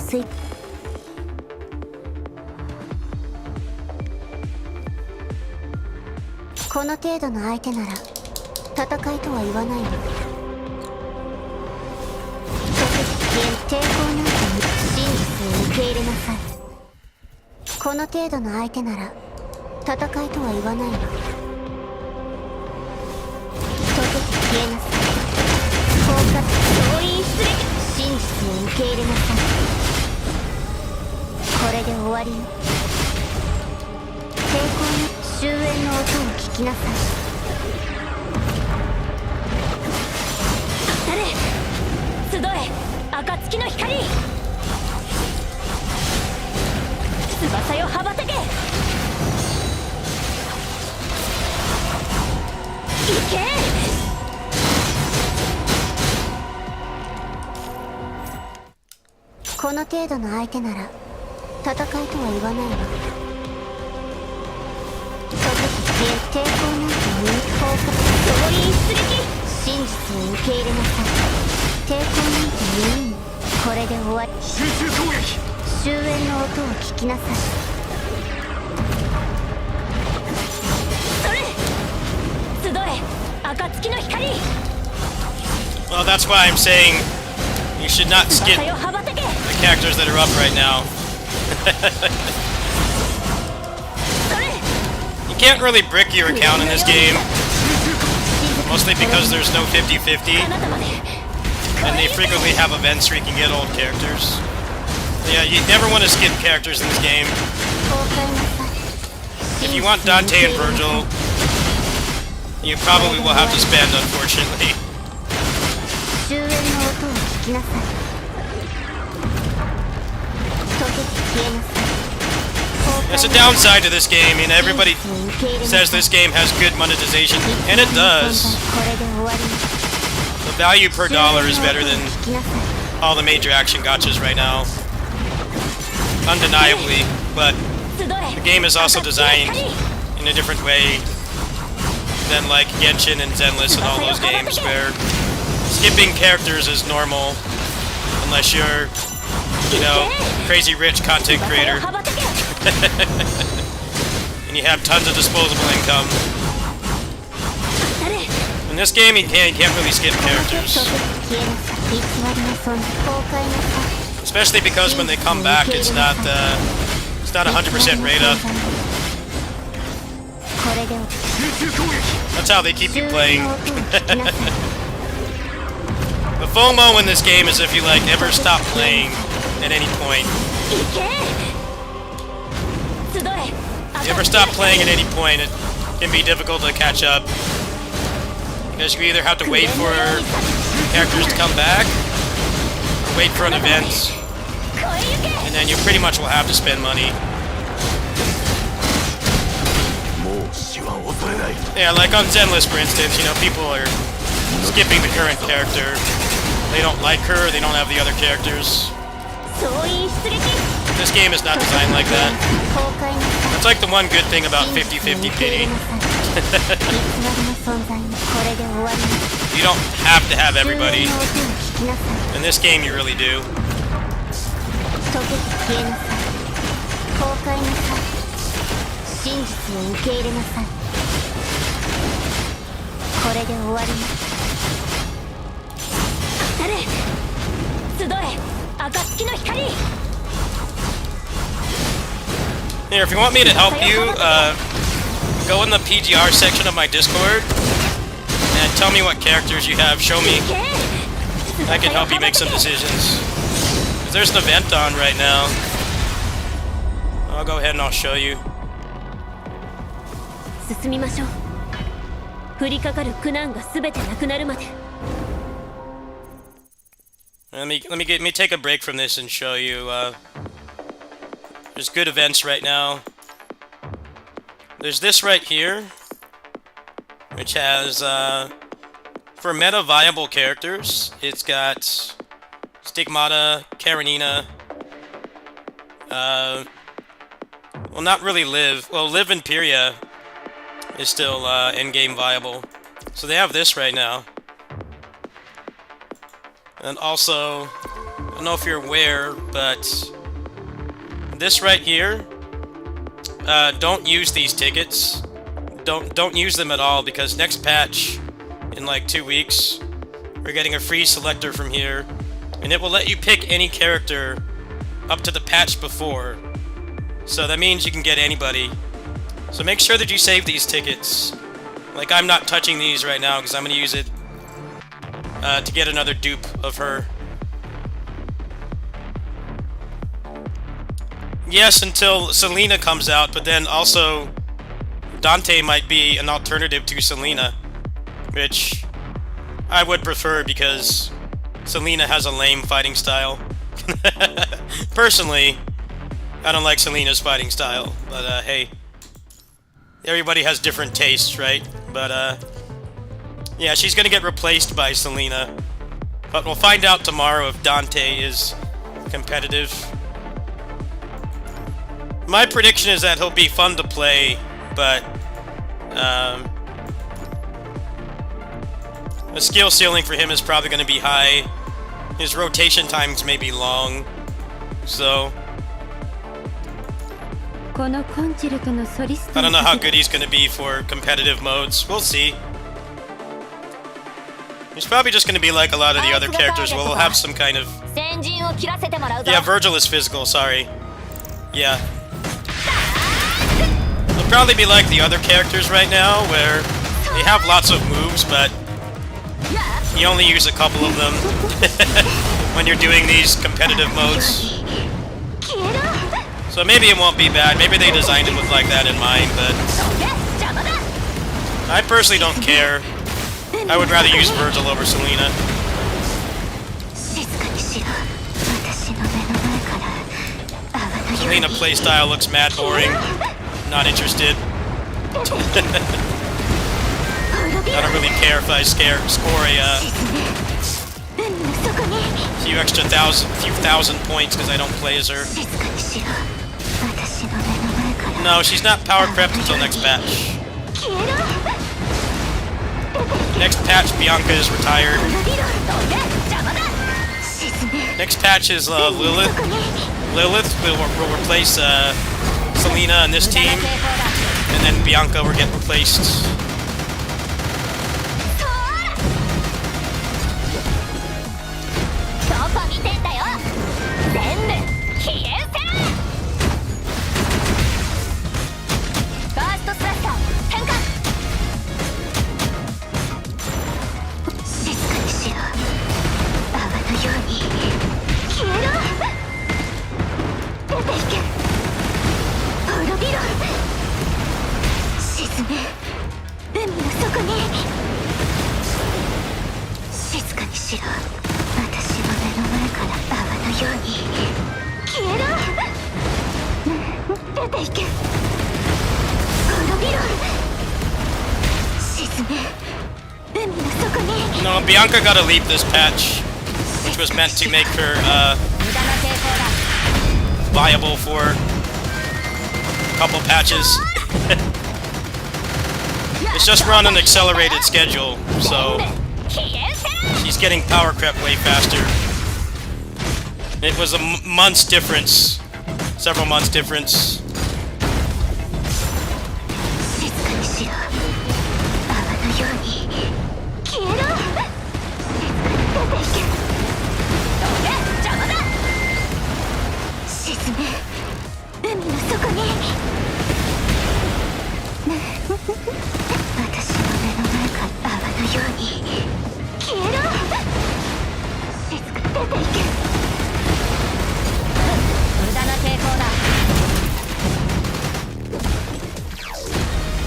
この程度の相手なら戦いとは言わないの抵抗なんて真実を受け入れなさいこの程度の相手なら戦いとは言わないの溶けて消えなさい包括動員すべき真実を受け入れなさいこれで終わりよ抵抗の終焉の音を聞きなさい当たれ集え暁の光翼よ羽ばたけ行けこの程度の相手なら戦いとは言わないわ抵抗なんて無効化動員出撃真実を受け入れなさい抵抗なんて無意味これで終わり集中攻撃終焉の音を聞きなさいそれ集え暁の光 Well, that's why I'm saying you should not skip 翼よ羽ばたけ the characters that are up right now. それ You can't really brick your account in this game, mostly because there's no 50-50, 彼方まで and they frequently have events where you can get old characters. Yeah, you never want to skip characters in this game. 崩壊なさい If you want Dante and Virgil, you probably will have to spend, unfortunately. 終焉の音を聞きなさい溶けて消えなさい That's a downside to this game. I mean, everybody says this game has good monetization, and it does. これで終わり The value per dollar is better than 聞きなさい all the major action gachas right now. undeniably, but 集え the game is also designed in a different way than like Genshin and Zenless and all those games where skipping characters is normal unless you're, you know, crazy rich content creator 羽ばたけ and you have tons of disposable income. 誰 In this game, you can't really skip characters, 消えなさい偽りの存在崩壊のさ especially because when they come back, it's not 100% rate up. これで That's how they keep you 数字 playing. の音を聞きなさい The FOMO in this game is if you like ever stop playing at any point. 行け集え If you ever stop playing at any point, it can be difficult to catch up. Because you either have to wait for characters to come back, or wait for an event, 超え行け and then you pretty much will have to spend money. もう死は恐れない Yeah, like on Zenless, for instance, you know, people are skipping the current character. They don't like her, they don't have the other characters. 総員出撃 This game is not designed like that. 崩壊のさ That's like the one good thing about 50-50 pity. 偽りの存在もこれで終わります You don't have to have 数 everybody. 字の音を聞きなさい In this game, you really do. 溶けて消えなさい崩壊なさい真実を受け入れなさいこれで終わります誰集え暁の光 Here, if you want me to help you, go in the PGR section of my Discord and tell me what characters you have. Show me. 行け I can help you make some decisions. 'Cause there's an event on right now. I'll go ahead and I'll show you. 進みましょう降りかかる苦難が全てなくなるまで Let me take a break from this and show you. There's good events right now. There's this right here, which has for meta viable characters. It's got Stigmata, Karenina. Well, not really Liv. Well, Liv Imperia is still in-game viable. So they have this right now. And also, I don't know if you're aware, but this right here, don't use these tickets. Don't use them at all, because next patch, in like 2 weeks, we're getting a free selector from here, and it will let you pick any character up to the patch before. So that means you can get anybody. So make sure that you save these tickets. Like, I'm not touching these right now because I'm going to use it to get another dupe of her. Yes, until Selena comes out, but then also Dante might be an alternative to Selena, which I would prefer because Selena has a lame fighting style. Personally, I don't like Selena's fighting style, but hey, everybody has different tastes, right? But yeah, she's gonna get replaced by Selena, but we'll find out tomorrow if Dante is competitive. My prediction is that he'll be fun to play, but the skill ceiling for him is probably going to be high. His rotation times may be long, so I don't know how good he's going to be for competitive modes. We'll see. He's probably just going to be like a lot of the other characters. We'll have some kind of... 先陣を切らせてもらうぞ Yeah, Virgil is physical, sorry. Yeah. It'll probably be like the other characters right now, where they have lots of moves, but you only use a couple of them when you're doing these competitive modes. 消えろ So maybe it won't be bad. Maybe they designed it with like that in mind, but 邪魔だ I personally don't care. I would rather use Virgil over Selena. 静かにしろ私の目の前から泡のように Selena playstyle looks mad boring. Not interested. I don't really care if I score a 海の底に few thousand points because I don't play as her. 静かにしろ。私の目の前から No, she's not power crept until next patch. 消えろ。 Next patch, Bianca is retired. この理論どけ邪魔だ。沈め。 Next patch is Lilith. そこに Lilith will replace Selena and this team, and then Bianca will get replaced. どこ見てんだよ。全部消え失せ。ファーストスラッガー変化。静かにしろ。泡のように消えろ。出ていけ。滅びろ。沈め。海の底に。静かにしろ。私の目の前から泡のように消えろ。出ていけ。滅びろ。沈め。海の底に。 No, Bianca got to leave this patch, which was meant to make her 無駄な抵抗だ。 viable for a couple patches. It's just run an accelerated schedule, so 消え失せ。 she's getting power crept way faster. It was a month's difference, several months difference. 静かにしろ。泡のように消えろ。出ていけ。どけ邪魔だ。沈め。海の底に。私の目の前から泡のように消えろ。静かに出ていけ。無駄な抵抗だ。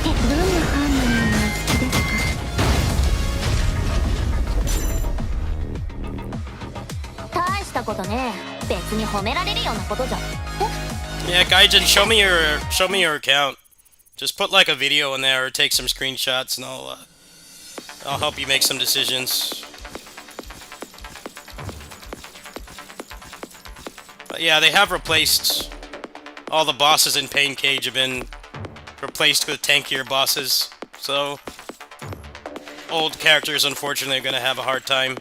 どんなハーモニーが好きですか。大したことねえ。別に褒められるようなことじゃ。 Yeah, Gaijin, show me your account. Just put like a video in there or take some screenshots, and I'll help you make some decisions. But yeah, they have replaced all the bosses in Pain Cage have been replaced with tankier bosses. So old characters, unfortunately, are gonna have a hard time.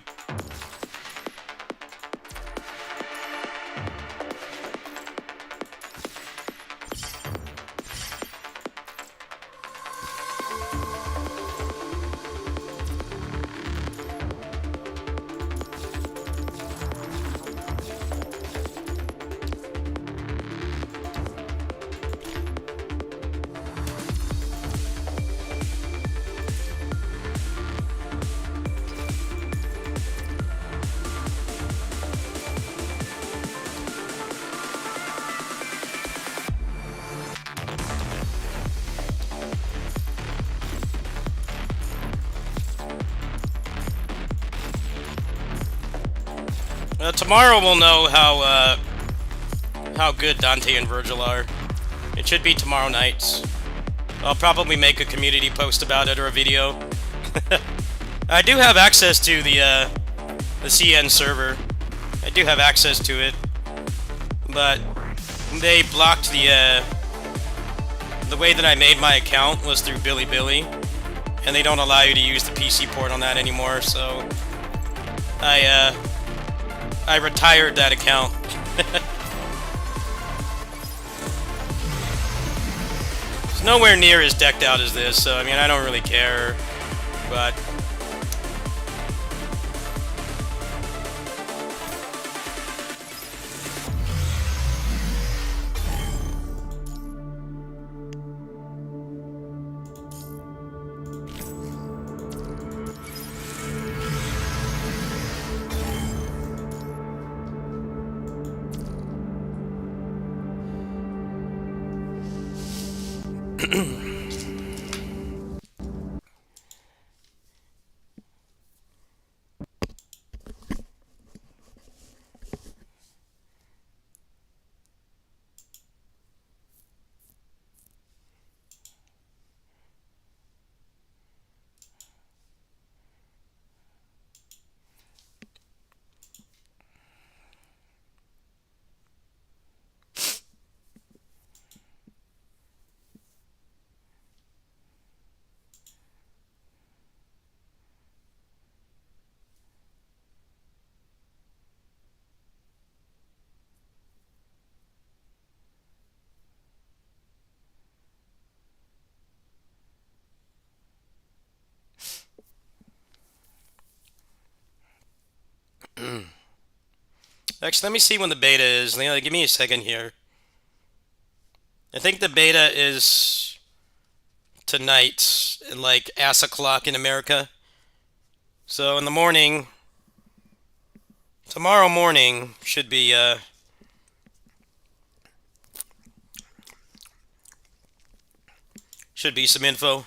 Tomorrow we'll know how good Dante and Virgil are. It should be tomorrow night. I'll probably make a community post about it or a video. I do have access to the CN server. I do have access to it, but they blocked the way that I made my account was through Bilibili, and they don't allow you to use the PC port on that anymore. So I retired that account. It's nowhere near as decked out as this, so I mean, I don't really care, but Actually, let me see when the beta is. Leona, give me a second here. I think the beta is tonight at like ass o'clock in America. So in the morning, tomorrow morning should be some info.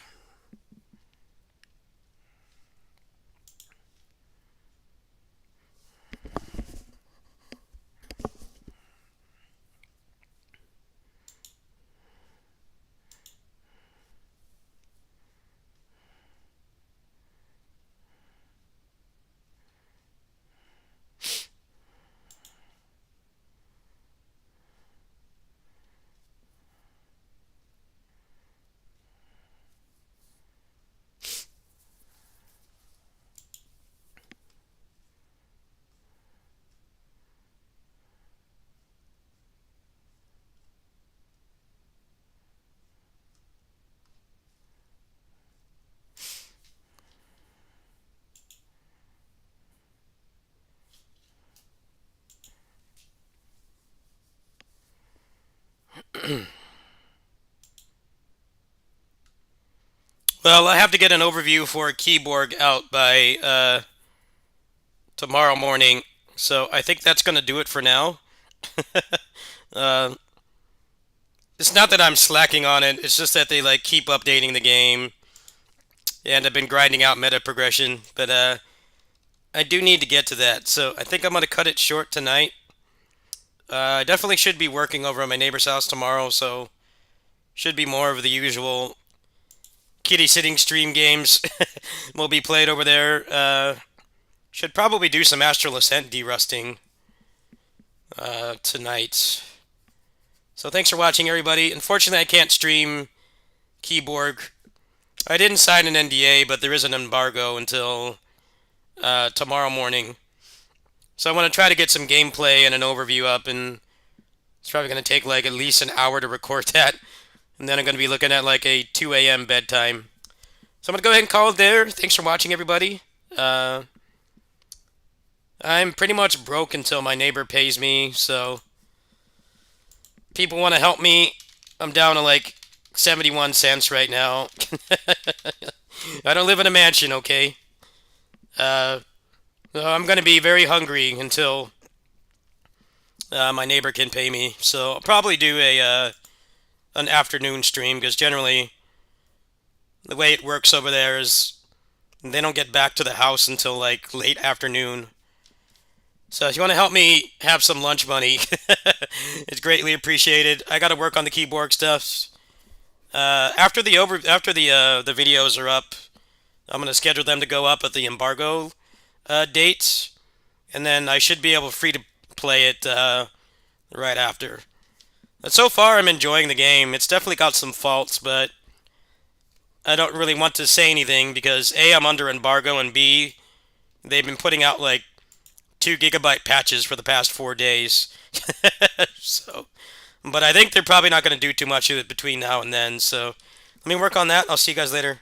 Well, I have to get an overview for Keyboard out by tomorrow morning, so I think that's going to do it for now. uh, it's not that I'm slacking on it; it's just that they like keep updating the game, and I've been grinding out meta progression. But I do need to get to that, so I think I'm going to cut it short tonight. I definitely should be working over at my neighbor's house tomorrow, so should be more of the usual kitty sitting stream games will be played over there. Should probably do some Astral Ascent derusting tonight. So thanks for watching, everybody. Unfortunately, I can't stream Keyboard. I didn't sign an NDA, but there is an embargo until tomorrow morning. So I want to try to get some gameplay and an overview up, and it's probably going to take like at least an hour to record that. And then I'm going to be looking at like a 2 a.m. bedtime. So I'm going to go ahead and call it there. Thanks for watching, everybody. I'm pretty much broke until my neighbor pays me, so people want to help me. I'm down to like 71 cents right now. I don't live in a mansion, okay? So I'm going to be very hungry until my neighbor can pay me. So I'll probably do an afternoon stream, because generally the way it works over there is they don't get back to the house until like late afternoon. So if you want to help me have some lunch money, it's greatly appreciated. I got to work on the Keyboard stuff. After the videos are up, I'm going to schedule them to go up at the embargo date, and then I should be able free to play it right after. But so far, I'm enjoying the game. It's definitely got some faults, but I don't really want to say anything because A, I'm under embargo, and B, they've been putting out like 2 gigabyte patches for the past 4 days. So, but I think they're probably not going to do too much of it between now and then. So let me work on that. I'll see you guys later.